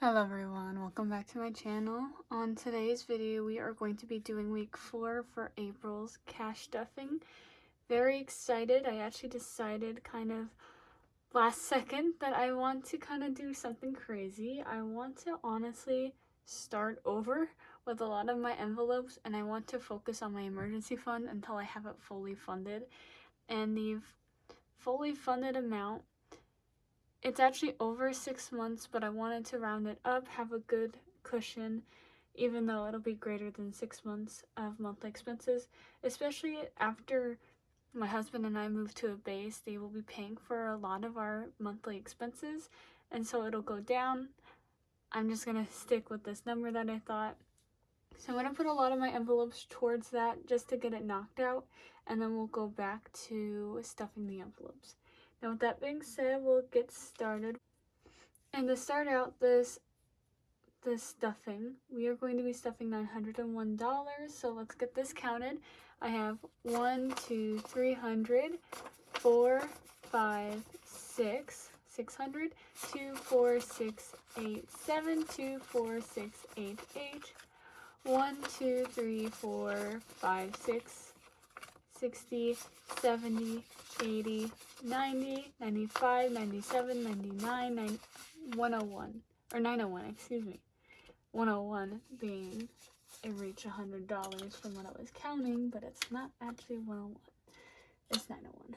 Hello everyone, welcome back to my channel. On today's video we are going to be doing week 4 for April's cash stuffing. Very excited. I actually decided kind of last second that I want to kind of do something crazy. I want to honestly start over with a lot of my envelopes, and I want to focus on my emergency fund until I have it fully funded. And the fully funded amount, it's actually over 6 months, but I wanted to round it up, have a good cushion, even though it'll be greater than 6 months of monthly expenses. Especially after my husband and I move to a base, they will be paying for a lot of our monthly expenses, and so it'll go down. I'm just gonna stick with this number that I thought. So I'm gonna put a lot of my envelopes towards that just to get it knocked out, and then we'll go back to stuffing the envelopes. Now with that being said, we'll get started. And to start out this stuffing, we are going to be stuffing $901. So let's get this counted. I have 1, 2, 300, 4, 5, 6, 600, 2, 4, 6, 8, 7, 2, 4, 6, 8, 8, 1, 2, 3, 4, 5, 6, 60, 70, 80, 90, 95, 97, 99, 101, or 901, excuse me. 101 being it reached $100 from what I was counting, but it's not actually 101. It's 901.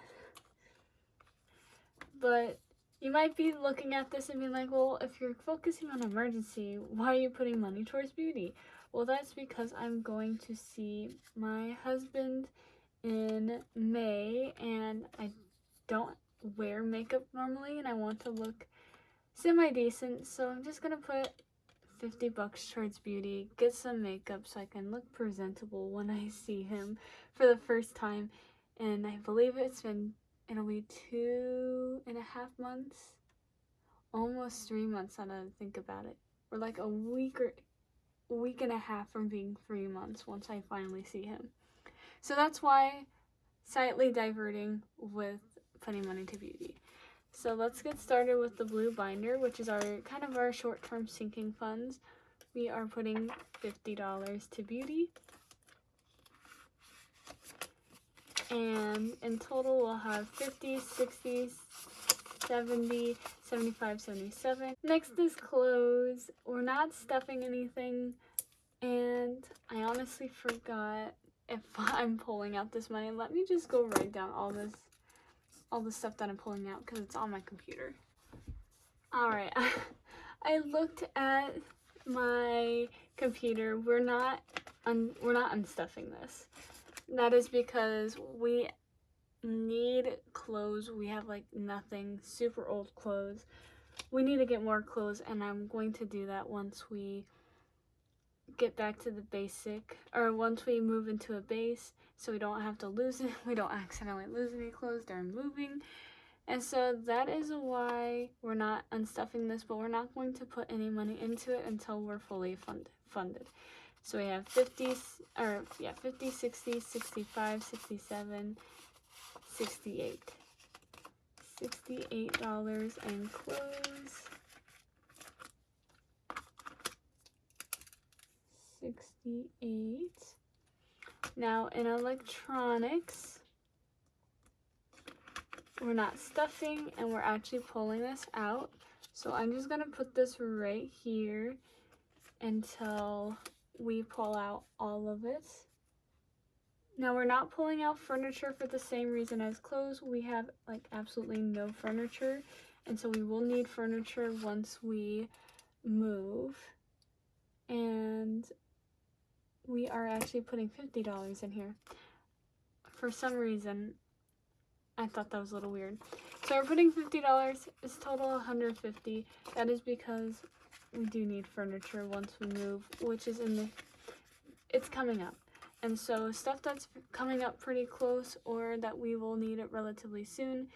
But you might be looking at this and being like, well, if you're focusing on emergency, why are you putting money towards beauty? Well, that's because I'm going to see my husband in May, and I don't wear makeup normally, and I want to look semi-decent, so I'm just gonna put $50 towards beauty, get some makeup so I can look presentable when I see him for the first time. And I believe it'll be 2.5 months, almost 3 months now that I think about it. We're like a week and a half from being 3 months once I finally see him. So that's why slightly diverting with putting money to beauty. So let's get started with the blue binder, which is our kind of our short-term sinking funds. We are putting $50 to beauty. And in total we'll have 50, 60, 70, 75, 77. Next is clothes. We're not stuffing anything, and I honestly forgot if I'm pulling out this money. Let me just go write down all the stuff that I'm pulling out because it's on my computer. Alright, I looked at my computer. We're not unstuffing this. That is because we need clothes. We have like nothing, super old clothes. We need to get more clothes, and I'm going to do that once we get back to the basic, or once we move into a base, so we don't have to lose it. We don't accidentally lose any clothes during moving. And so that is why we're not unstuffing this, but we're not going to put any money into it until we're fully funded. So we have 50, 60, 65, 67, 68. $68 in clothes. 68. Now in electronics, we're not stuffing and we're actually pulling this out. So I'm just gonna put this right here until we pull out all of it. Now we're not pulling out furniture for the same reason as clothes. We have like absolutely no furniture, and so we will need furniture once we move. And we are actually putting $50 in here. For some reason, I thought that was a little weird. So we're putting $50, it's total $150. That is because we do need furniture once we move, which is it's coming up. And so stuff that's coming up pretty close, or that we will need it relatively soon,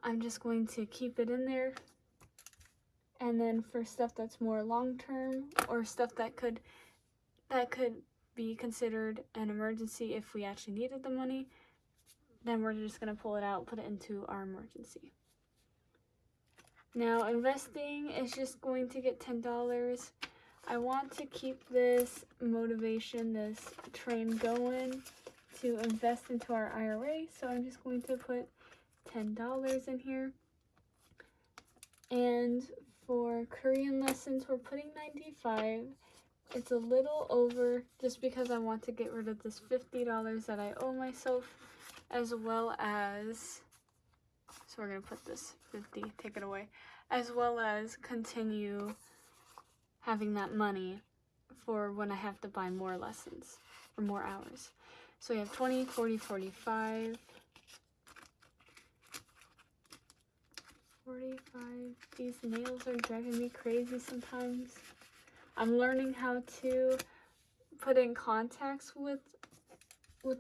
I'm just going to keep it in there. And then for stuff that's more long-term, or stuff that could be considered an emergency if we actually needed the money, then we're just going to pull it out, put it into our emergency. Now, investing is just going to get $10. I want to keep this motivation, this train going to invest into our IRA, so I'm just going to put $10 in here. And for Korean lessons, we're putting 95. It's a little over just because I want to get rid of this $50 that I owe myself, as well as, so we're going to put this 50, take it away, as well as continue having that money for when I have to buy more lessons or more hours. So we have 20, 40, 45. 45. These nails are driving me crazy sometimes. I'm learning how to put in contacts with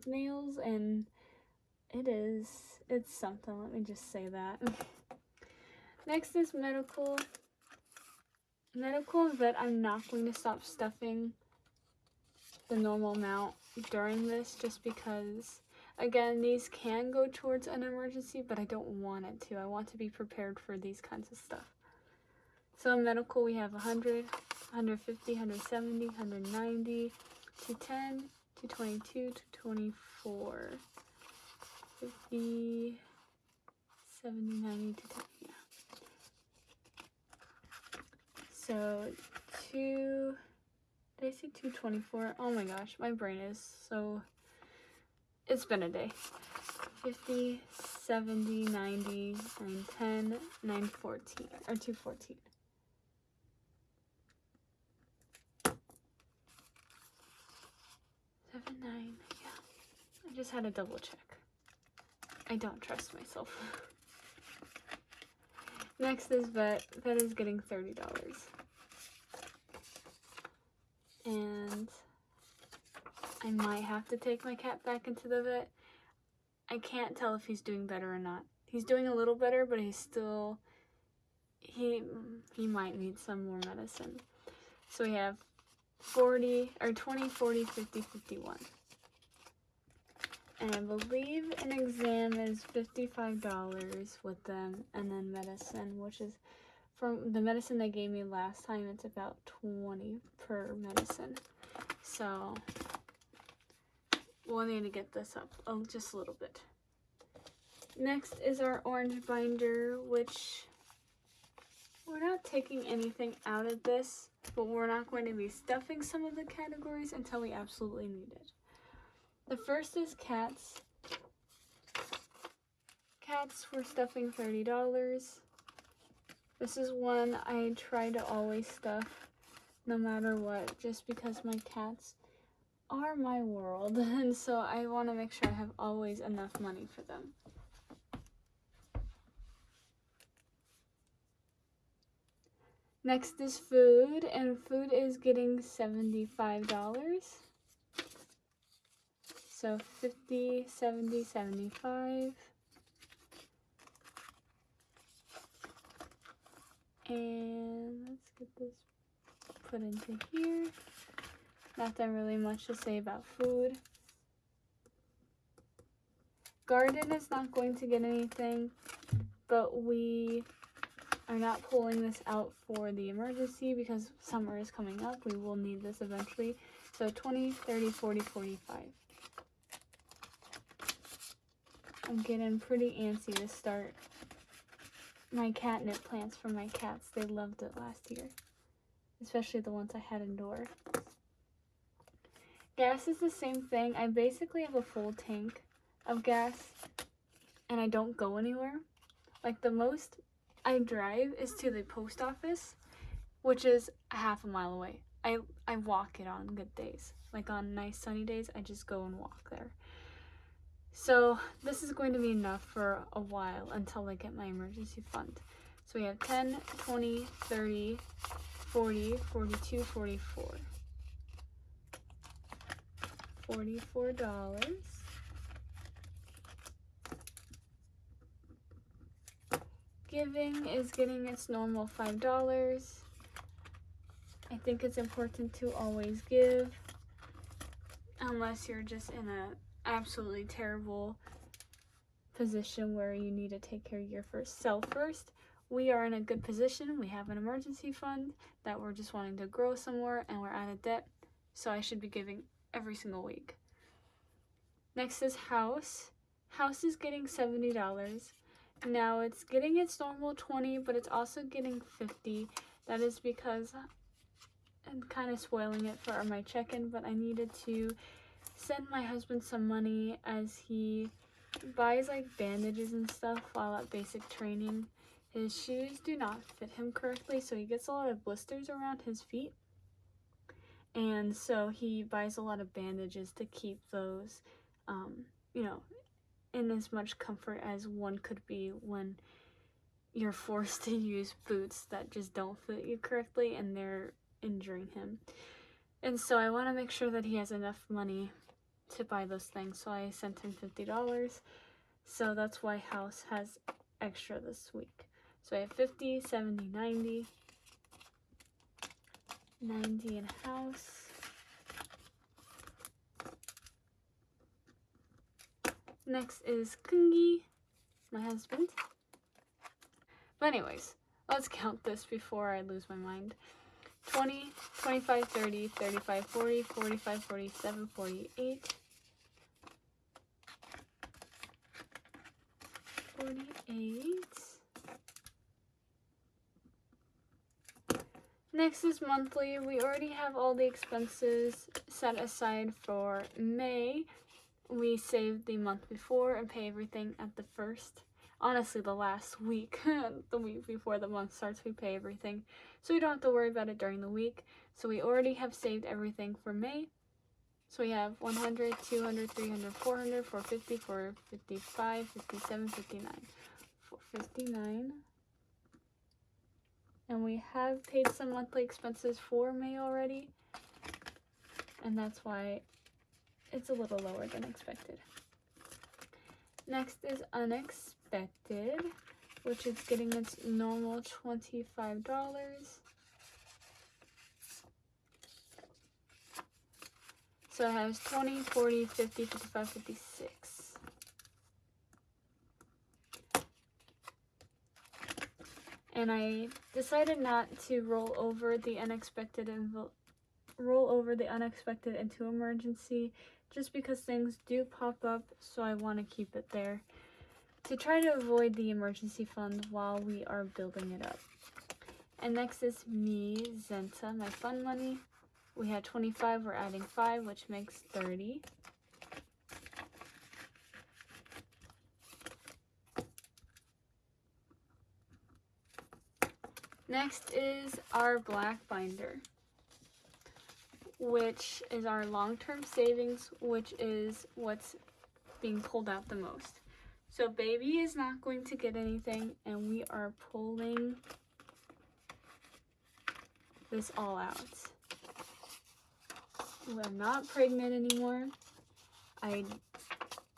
nails, and it's something, let me just say that. Next is medical. Medical and vet, I'm not going to stop stuffing the normal amount during this just because, again, these can go towards an emergency, but I don't want it to. I want to be prepared for these kinds of stuff. So in medical, we have 100, 150, 170, 190, 210, 222, 224, 50, 70, 90, 210, yeah. So did I say 224? Oh my gosh, my brain is so, it's been a day. 50, 70, 90, 910, 914, or 214. 79, yeah. I just had to double check. I don't trust myself. Next is vet. Vet is getting $30. And I might have to take my cat back into the vet. I can't tell if he's doing better or not. He's doing a little better, but he's still, he might need some more medicine. So we have 40, or 20, 40, 50, 51. And I believe an exam is $55 with them, and then medicine, which is from the medicine they gave me last time, it's about 20 per medicine. So we'll need to get this up just a little bit. Next is our orange binder, which we're not taking anything out of this, but we're not going to be stuffing some of the categories until we absolutely need it. The first is cats. Cats, we're stuffing $30. This is one I try to always stuff no matter what, just because my cats are my world, and so I want to make sure I have always enough money for them. Next is food, and food is getting $75. So 50, 70, 75. And let's get this put into here. Not that really much to say about food. Garden is not going to get anything, but we are not pulling this out for the emergency because summer is coming up. We will need this eventually. So 20, 30, 40, 45. I'm getting pretty antsy to start my catnip plants for my cats. They loved it last year, especially the ones I had indoor. Gas is the same thing. I basically have a full tank of gas and I don't go anywhere. Like, the most I drive is to the post office, which is a half a mile away. I walk it on good days. Like on nice sunny days, I just go and walk there. So this is going to be enough for a while until I get my emergency fund. So we have 10, 20, 30, 40, 42, 44. $44. Giving is getting its normal $5. I think it's important to always give, unless you're just in a absolutely terrible position where you need to take care of yourself first, we are in a good position. We have an emergency fund that we're just wanting to grow some more, and we're out of debt, so I should be giving every single week. Next is house. House is getting $70. Now it's getting its normal $20, but it's also getting $50. That is because I'm kind of spoiling it for my check-in, but I needed to send my husband some money as he buys like bandages and stuff while at basic training. His shoes do not fit him correctly, so he gets a lot of blisters around his feet. And so he buys a lot of bandages to keep those, in as much comfort as one could be when you're forced to use boots that just don't fit you correctly and they're injuring him. And so I want to make sure that he has enough money to buy those things. So I sent him $50. So that's why house has extra this week. So I have 50, 70, 90. 90 in house. Next is Kungi, my husband. But anyways, let's count this before I lose my mind. 20, 25, 30, 35, 40, 45, 47, 48. 48. Next is monthly. We already have all the expenses set aside for May. We saved the month before and pay everything at the first. Honestly, the last week, the week before the month starts, we pay everything. So we don't have to worry about it during the week. So we already have saved everything for May. So we have 100, 200, 300, 400, 450, 455, 57, 59. 459. And we have paid some monthly expenses for May already. And that's why it's a little lower than expected. Next is unexpected, which is getting its normal $25. So it has 20, 40, 50, 55, 56. And I decided not to roll over the unexpected into emergency, just because things do pop up, so I want to keep it there to try to avoid the emergency fund while we are building it up. And next is me, Zenta, my fun money. We had 25, we're adding 5, which makes 30. Next is our black binder, which is our long-term savings, which is what's being pulled out the most. So baby is not going to get anything, and we are pulling this all out. We're not pregnant anymore. I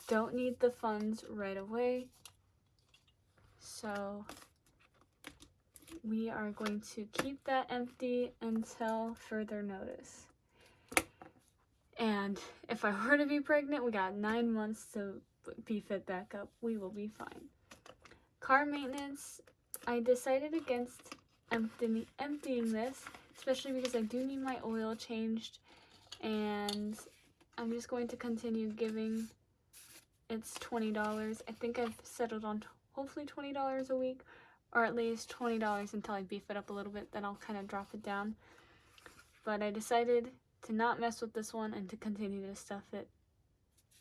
don't need the funds right away. So we are going to keep that empty until further notice. And if I were to be pregnant, we got 9 months to beef it back up. We will be fine. Car maintenance, I decided against emptying this, especially because I do need my oil changed, and I'm just going to continue giving. It's $20. I think I've settled on hopefully $20 a week, or at least $20 until I beef it up a little bit, then I'll kind of drop it down. But I decided to not mess with this one and to continue to stuff it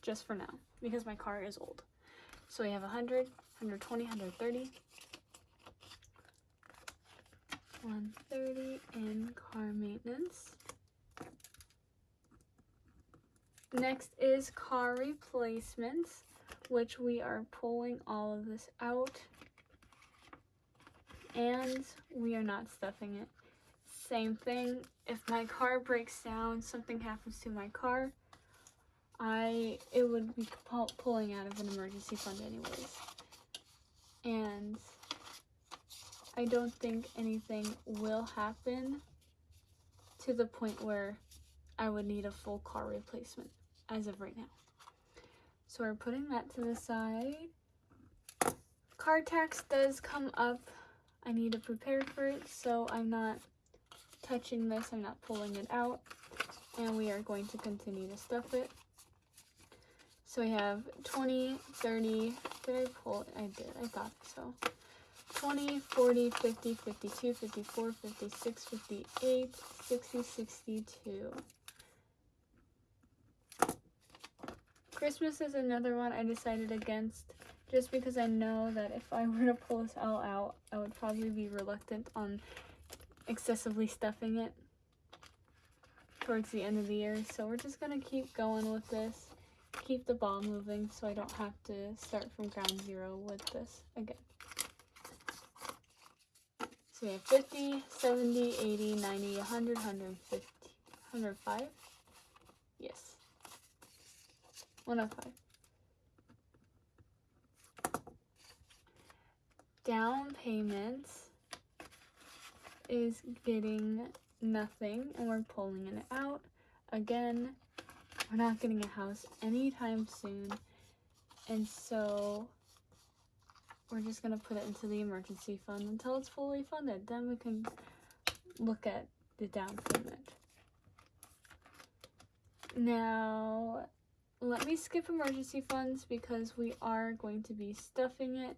just for now, because my car is old. So we have 100, 120, 130. 130 in car maintenance. Next is car replacements, which we are pulling all of this out, and we are not stuffing it. Same thing, if my car breaks down, something happens to my car, it would be pulling out of an emergency fund anyways. And I don't think anything will happen to the point where I would need a full car replacement as of right now. So we're putting that to the side. Car tax does come up I need to prepare for it, so I'm not touching this, I'm not pulling it out, and we are going to continue to stuff it. So we have 20, 30, did I pull it? I did, I thought so. 20, 40, 50, 52, 54, 56, 58, 60, 62. Christmas is another one I decided against, just because I know that if I were to pull this all out, I would probably be reluctant on excessively stuffing it towards the end of the year. So we're just going to keep going with this, keep the ball moving so I don't have to start from ground zero with this again. So we have 50, 70, 80, 90, 100, 150, 105? Yes. 105. Down payments is getting nothing, and we're pulling it out. Again, we're not getting a house anytime soon, and so we're just going to put it into the emergency fund until it's fully funded. Then we can look at the down payment. Now, let me skip emergency funds because we are going to be stuffing it,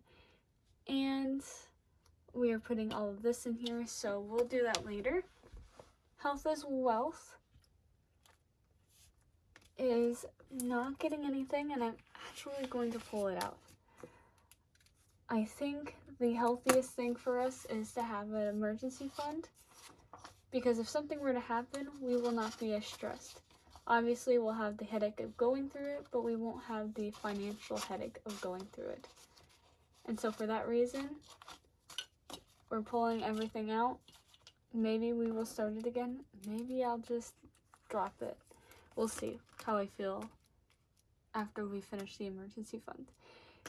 and we are putting all of this in here, so we'll do that later. Health is wealth is not getting anything, and I'm actually going to pull it out. I think the healthiest thing for us is to have an emergency fund, because if something were to happen, we will not be as stressed. Obviously, we'll have the headache of going through it, but we won't have the financial headache of going through it. And so for that reason, we're pulling everything out. Maybe we will start it again. Maybe I'll just drop it. We'll see how I feel after we finish the emergency fund.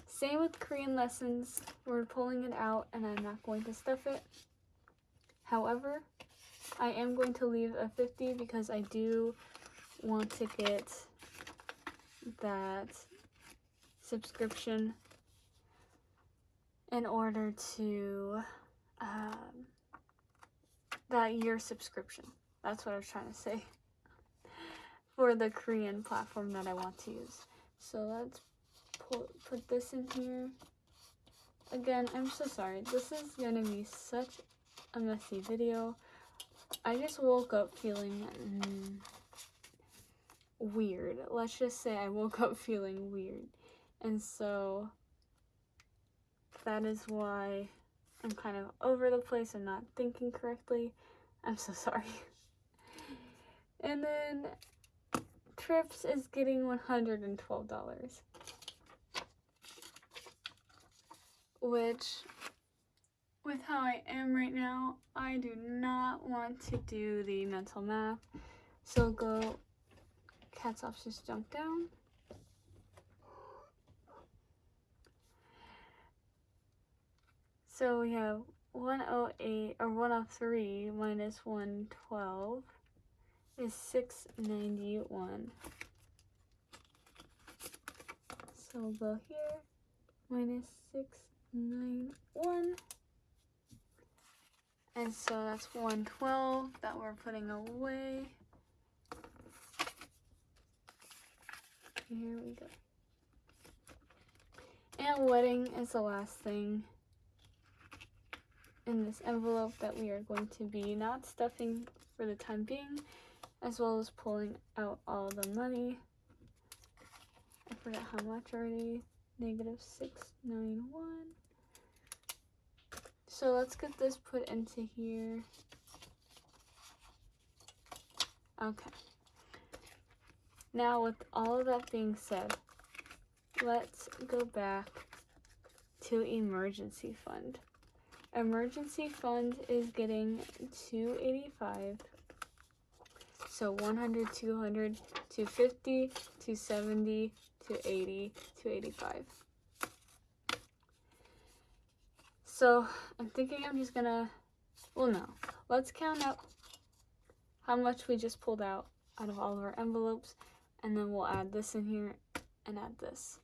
Same with Korean lessons. We're pulling it out, and I'm not going to stuff it. However, I am going to leave a 50 because I do want to get that subscription in order to that year subscription. That's what I was trying to say. For the Korean platform that I want to use. So let's put this in here. Again, I'm so sorry. This is going to be such a messy video. I just woke up feeling weird. Let's just say I woke up feeling weird. And so that is why I'm kind of over the place and not thinking correctly. I'm so sorry. And then Trips is getting $112. Which, with how I am right now, I do not want to do the mental math. So go, cats off, just jump down. So we have 108 or 103 minus 112 is 691. So we'll go here, minus 691. And so that's 112 that we're putting away. Here we go. And wedding is the last thing in this envelope that we are going to be not stuffing for the time being, as well as pulling out all the money. I forgot how much already. Negative 691. So let's get this put into here. Okay. Now with all of that being said, let's go back to emergency fund. Emergency fund is getting $285. So 100, 200, 250, 270, 280, 285. So I'm thinking I'm just gonna, well no, let's count up how much we just pulled out of all of our envelopes, and then we'll add this in here and add this.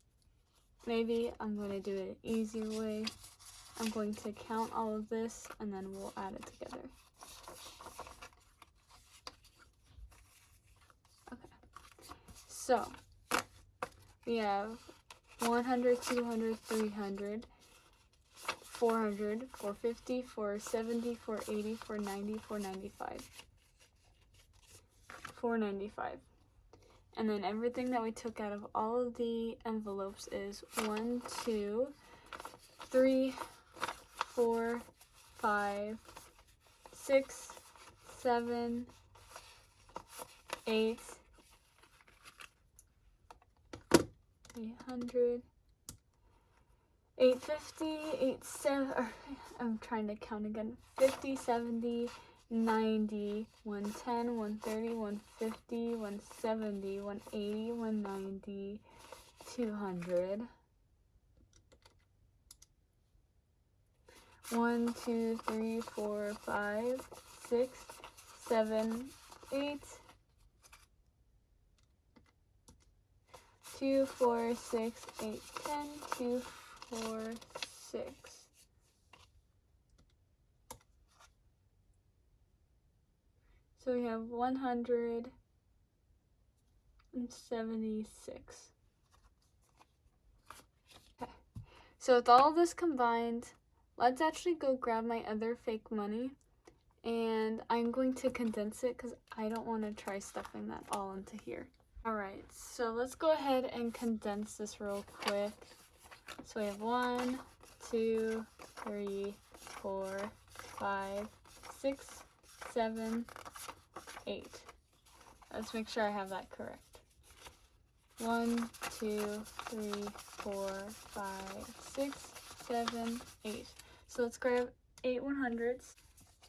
Maybe I'm gonna do it an easier way. I'm going to count all of this and then we'll add it together. Okay, so we have 100, 200, 300, 400, 450, 470, 480, 490, 495. 495. And then everything that we took out of all of the envelopes is 1, 2, 3, 4, 5, 6, 7, 8, 800, 850, 87, I'm trying to count again, 50, 70, 90, 110, 130, 150, 170, 180, 190, 200. 1, 2, 3, 4, 5, 6, 7, 8, 2, 4, 6, 8, 10, 2, 4, 6. So we have 176. Okay. So with all of this combined, let's actually go grab my other fake money, and I'm going to condense it because I don't want to try stuffing that all into here. Alright, so let's go ahead and condense this real quick. So we have 1, 2, 3, 4, 5, 6, 7, 8. Let's make sure I have that correct. 1, 2, 3, 4, 5, 6, 7, 8. So let's grab 8 100s.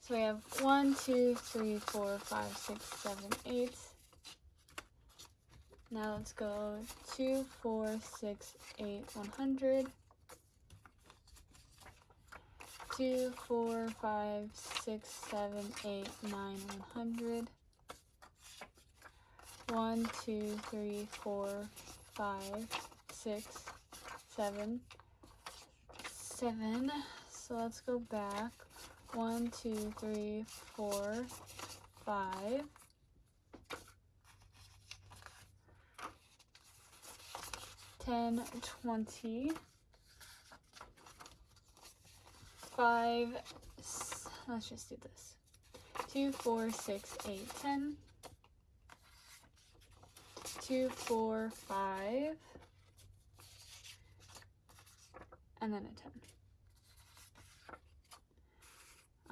So we have 1, 2, 3, 4, 5, 6, 7, 8. Now let's go 2, 4, 6, 8, 100. 2, 4, 5, 6, 7, 8, 9, 100. 1, 2, 3, 4, 5, 6, 7. 7. So let's go back. 1, 2, 3, 4, 5. 10, 20. 5. Let's just do this. 2, 4, 6, 8, 10. 2, 4, 5. And then a 10.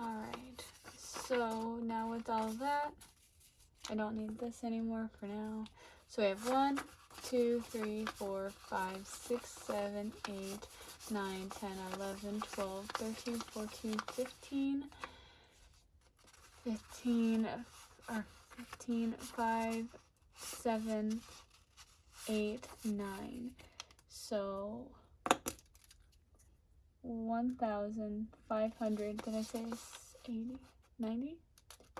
Alright, so now with all of that, I don't need this anymore for now. So we have 1, 2, 3, 4, 5, 6, 7, 8, 9, 10, 11, 12, 13, 14, 15, 5, 7, 8, 9. So 1,500, did I say 80, 90?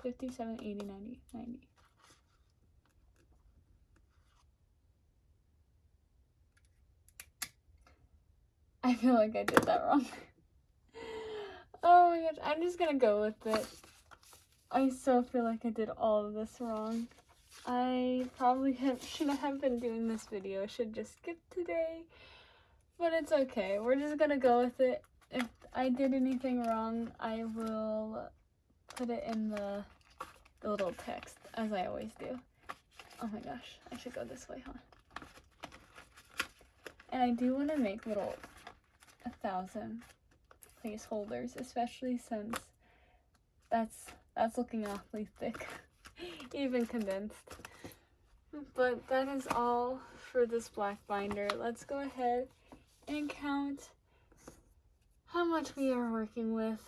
57, 80, 90, 90. I feel like I did that wrong. Oh my gosh, I'm just gonna go with it. I so feel like I did all of this wrong. I probably shouldn't have been doing this video. I should just skip today. But it's okay. We're just gonna go with it. If I did anything wrong, I will put it in the little text, as I always do. Oh my gosh, I should go this way, huh? And I do want to make little 1,000 placeholders, especially since that's looking awfully thick, even condensed. But that is all for this black binder. Let's go ahead and count how much we are working with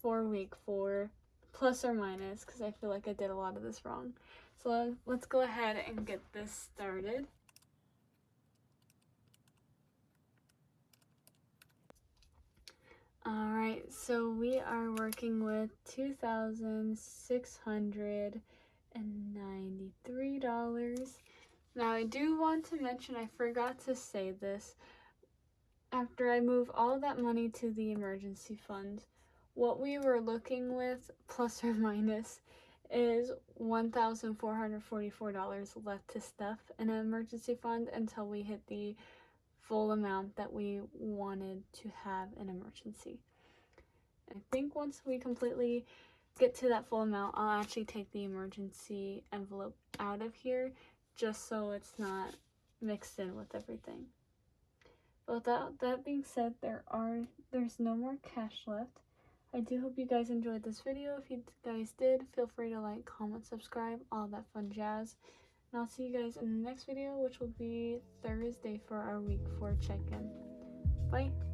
for week 4, plus or minus, because I feel like I did a lot of this wrong. So let's go ahead and get this started. Alright, so we are working with $2,693. Now I do want to mention, I forgot to say this, after I move all that money to the emergency fund, what we were looking with, plus or minus, is $1,444 left to stuff in an emergency fund until we hit the full amount that we wanted to have an emergency. I think once we completely get to that full amount, I'll actually take the emergency envelope out of here just so it's not mixed in with everything. But that being said, there's no more cash left. I do hope you guys enjoyed this video. If you guys did, feel free to like, comment, subscribe, all that fun jazz. And I'll see you guys in the next video, which will be Thursday for our week 4 check-in. Bye!